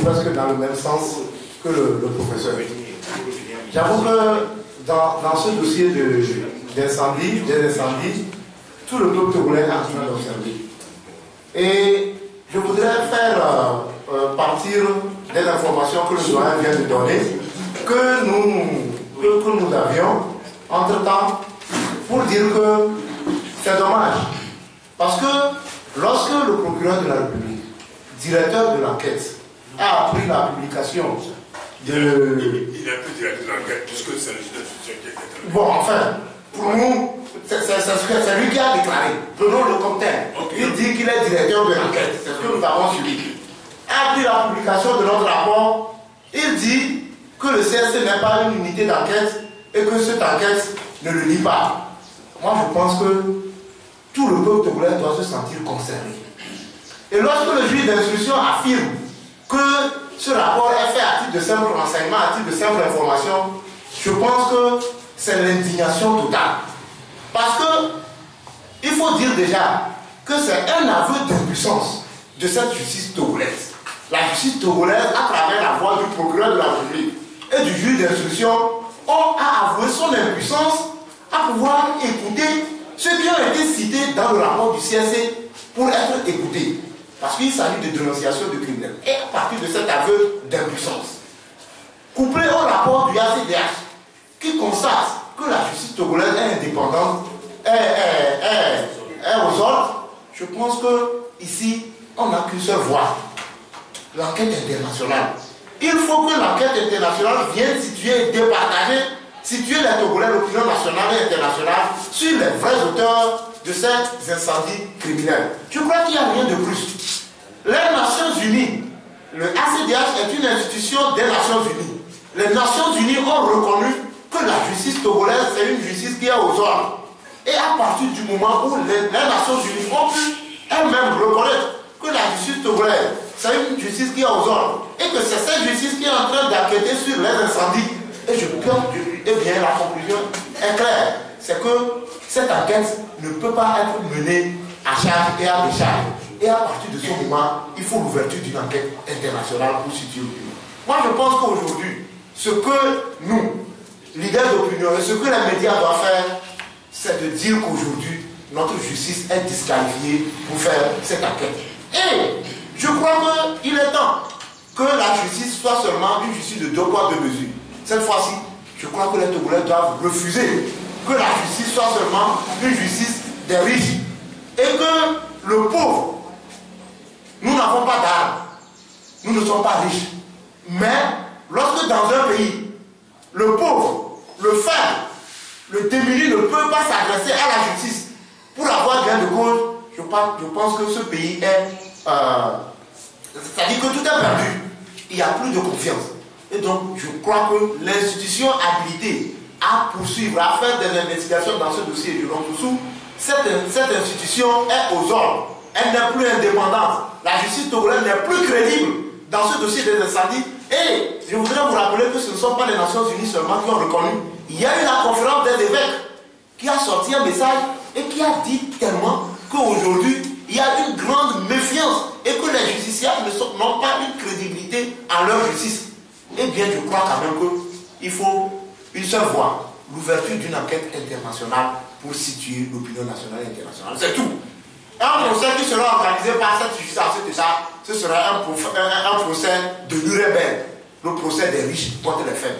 presque dans le même sens que le professeur. J'avoue que dans ce dossier des incendies, tout le peuple togolais est en train d'observer. Et je voudrais faire partir des informations que le doyen vient de donner, que nous avions entre-temps, pour dire que c'est dommage. Parce que lorsque le procureur de la République, directeur de l'enquête, a appris la publication de... Il n'est plus directeur de l'enquête, puisque c'est le juge d'instruction qui est déclaré. Bon, enfin, pour nous, c'est lui qui a déclaré. Prenons le comme tel. Okay. Il dit qu'il est directeur de l'enquête. C'est ce que nous avons suivi. A appris la publication de notre rapport. Il dit que le CSC n'est pas une unité d'enquête et que cette enquête ne le lie pas. Moi, je pense que tout le peuple togolais doit se sentir concerné. Et lorsque le juge d'instruction affirme que ce rapport est fait à titre de simple renseignement, à titre de simple information, je pense que c'est l'indignation totale. Parce que il faut dire déjà que c'est un aveu d'impuissance de cette justice togolaise. La justice togolaise, à travers la voix du procureur de la République et du juge d'instruction, a avoué son impuissance à pouvoir écouter ceux qui ont été cités dans le rapport du CSC pour être écoutés. Parce qu'il s'agit de dénonciation de criminels. Et à partir de cet aveu d'impuissance, couplé au rapport du ACDH, qui constate que la justice togolaise est indépendante, est aux ordres, je pense que ici, on n'a qu'une seule voie. L'enquête internationale. Il faut que l'enquête internationale vienne situer et départager, situer les Togolais, l'opinion nationale et internationale, sur les vrais auteurs de ces incendies criminels. Je crois qu'il n'y a rien de plus. Les Nations Unies, le ACDH est une institution des Nations Unies. Les Nations Unies ont reconnu que la justice togolaise, c'est une justice qui est aux ordres. Et à partir du moment où les Nations Unies ont pu elles-mêmes reconnaître que la justice togolaise, c'est une justice qui est aux ordres, et que c'est cette justice qui est en train d'enquêter sur les incendies, et je pense que, eh bien, la conclusion est claire, c'est que cette enquête ne peut pas être menée à charge et à décharge. Et à partir de ce moment, il faut l'ouverture d'une enquête internationale pour situer l'opinion. Moi, je pense qu'aujourd'hui, ce que nous, leaders d'opinion, et ce que les médias doivent faire, c'est de dire qu'aujourd'hui, notre justice est disqualifiée pour faire cette enquête. Et je crois qu'il est temps que la justice soit seulement une justice de 2 poids 2 mesures. Cette fois-ci, je crois que les Togolais doivent refuser que la justice soit seulement une justice des riches. Et que le pauvre, nous n'avons pas d'armes, nous ne sommes pas riches. Mais lorsque dans un pays, le pauvre, le faible, le démuni ne peut pas s'adresser à la justice pour avoir gain de cause, je pense que ce pays est... c'est-à-dire que tout est perdu. Il n'y a plus de confiance. Et donc, je crois que l'institution habilitée à poursuivre, à faire des investigations dans ce dossier du Lomtoussou, cette institution est aux ordres. Elle n'est plus indépendante. La justice togolaise n'est plus crédible dans ce dossier des incendies. Et je voudrais vous rappeler que ce ne sont pas les Nations Unies seulement qui ont reconnu. Il y a eu la conférence des évêques qui a sorti un message et qui a dit tellement qu'aujourd'hui, il y a une grande méfiance et que les justiciables n'ont pas une crédibilité en leur justice. Eh bien, je crois quand même qu'il faut une seule voie, l'ouverture d'une enquête internationale pour situer l'opinion nationale et internationale. C'est tout. Un procès qui sera organisé par cette justice à cet état, ce sera un procès de Nuremberg, le procès des riches contre les faibles.